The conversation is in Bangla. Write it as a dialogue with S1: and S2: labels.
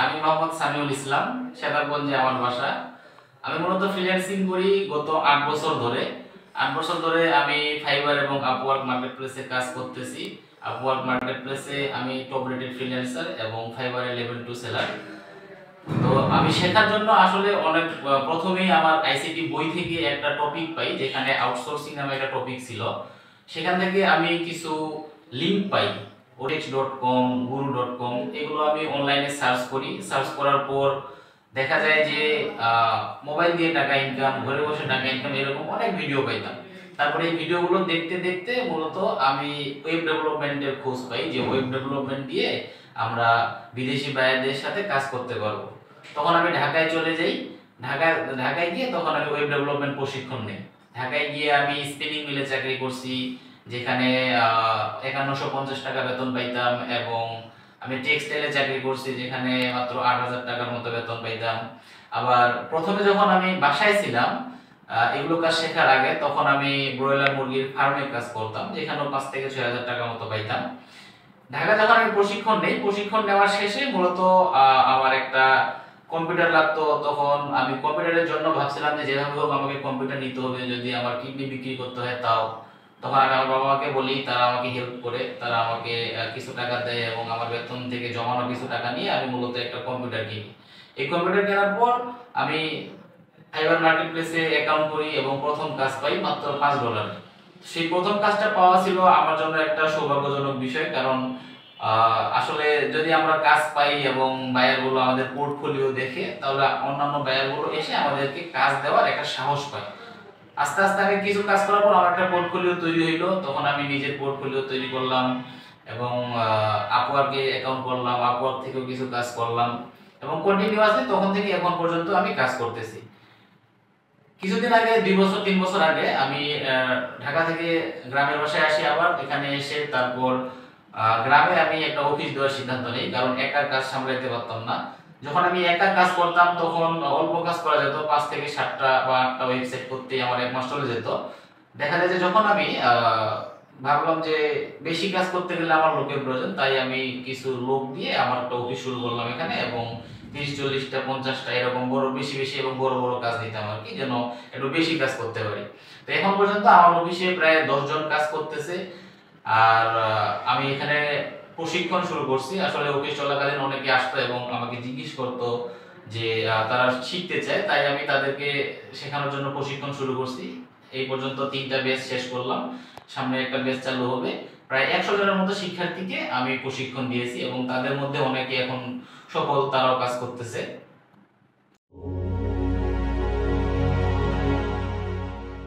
S1: আমি মোহাম্মদ সামিউল ইসলাম, সেতারগঞ্জে আমার বাসা। আমি মূলত ফ্রিল্যান্সিং করি গত 8 বছর ধরে। 8 বছর ধরে আমি ফাইবার এবং আপওয়ার্ক মার্কেট প্লেসে কাজ করতেছি। আপওয়ার্ক মার্কেট প্লেসে আমি টপ রেটেড ফ্রিল্যান্সার এবং ফাইবারে লেভেল 2 সেলার। তো আমি শেখার জন্য আসলে অনেক প্রথমেই আমার আইসিটি বই থেকে একটা টপিক পাই, যেখানে আউটসোর্সিং নামে একটা টপিক ছিল। সেখান থেকে আমি কিছু লিঙ্ক পাই, odex.com, guru.com, এগুলো আমি অনলাইনে সার্চ করি। সার্চ করার পর দেখা যায় যে মোবাইল দিয়ে টাকা ইনকাম, ঘরে বসে টাকা ইনকাম, এরকম অনেক ভিডিও পাইতাম। তারপরে এই ভিডিওগুলো দেখতে দেখতে মূলত আমি ওয়েব ডেভেলপমেন্টের খোঁজ পাই, যে ওয়েব ডেভেলপমেন্ট দিয়ে আমরা বিদেশি বায়ারদের সাথে কাজ করতে পারবো। তখন আমি ঢাকায় চলে যাই। ঢাকায় গিয়ে তখন আমি ওয়েব ডেভেলপমেন্ট প্রশিক্ষণ নেই। ঢাকায় গিয়ে আমি স্পিনিং মিলে চাকরি করছি, যেখানে 5150 টাকা বেতন পাইতাম, এবং আমি টেক্সটাইলে চাকরি করছি, যেখানে মাত্র 8000 টাকার মতো বেতন পাইতাম। আবার প্রথমে যখন আমি বাসায় ছিলাম, এগুলো কাজ শেখার আগে, তখন আমি ব্রয়লার মুরগির ফার্মে কাজ করতাম, যেখানেও 5 থেকে 6000 টাকার মতো পাইতাম। ঢাকা যখন আমি প্রশিক্ষণ নেই, প্রশিক্ষণ নেওয়ার শেষে মূলত আমার একটা কম্পিউটার লাগতো। তখন আমি কম্পিউটারের জন্য ভাবছিলাম যে যেভাবে হোক আমাকে কম্পিউটার নিতে হবে, যদি আমার কিডনি বিক্রি করতে হয় তাও। তখন আমি আমার বাবা মাকে বলি, তারা আমাকে হেল্প করে, তারা আমাকে কিছু টাকা দেয়, এবং আমার বেতন থেকে জমানো কিছু টাকা নিয়ে আমি মূলত একটা কম্পিউটার কিনি। এই কম্পিউটার কেনার পর আমি ফাইবার মার্কেট প্লেসে অ্যাকাউন্ট করি এবং প্রথম কাজ পাই মাত্র $5। সেই প্রথম কাজটা পাওয়া ছিল আমার জন্য একটা সৌভাগ্যজনক বিষয়, কারণ আসলে যদি আমরা কাজ পাই এবং বায়ারগুলো আমাদের পোর্টফোলিও দেখে, তাহলে অন্যান্য বায়ারগুলো এসে আমাদেরকে কাজ দেওয়ার একটা সাহস পায়। আস্তে আস্তে আমি কিছু কাজ করার পর আমার একটা পোর্টফোলিও তৈরি হইলো। তখন আমি নিজের পোর্টফোলিও তৈরি করলাম এবং আপওয়ার্কে অ্যাকাউন্ট করলাম, আপওয়ার্ক থেকেও কিছু কাজ করলাম, এবং কন্টিনিউয়াসলি তখন থেকে এখন পর্যন্ত আমি কাজ করতেছি। কিছুদিন আগে, 2 বছর 3 বছর আগে, আমি ঢাকা থেকে গ্রামের বাসায় আসি। আবার এখানে এসে তারপর গ্রামে আমি একটা অফিস দেওয়ার সিদ্ধান্ত নিই, কারণ একা কাজ সামলাইতে পারতাম না। যখন আমি একা কাজ করতাম তখন অল্প কাজ করা যেত, 5 থেকে 7টা বা 8টা ওয়েবসাইট করতে আমার 1 মাস চলে যেত। দেখা যায় যে যখন আমি ভাবলাম যে বেশি কাজ করতে গেলে আমার লোকের প্রয়োজন, তাই আমি কিছু লোক দিয়ে আমার একটা অফিস শুরু করলাম এখানে, এবং 30-40টা 50টা এরকম বড় বেশি বেশি এবং বড় বড় কাজ দিতাম আর কি, যেন একটু বেশি কাজ করতে পারি। তো এখন পর্যন্ত আমার অফিসে প্রায় 10 জন কাজ করতেছে। আর আমি এখানে প্রশিক্ষণ শুরু করছি। আসলে অফিস চলাকালীন অনেকে আসতো এবং আমাকে জিজ্ঞেস করতো যে তারা শিখতে চায়, তাই আমি তাদেরকে শেখানোর জন্য প্রশিক্ষণ শুরু করছি। এই পর্যন্ত 3টা ব্যাচ শেষ করলাম, সামনে একটা ব্যাচ চালু হবে। প্রায় 100 জনের মতো শিক্ষার্থীকে আমি প্রশিক্ষণ দিয়েছি, এবং তাদের মধ্যে অনেকে এখন সফল, তারাও কাজ করতেছে।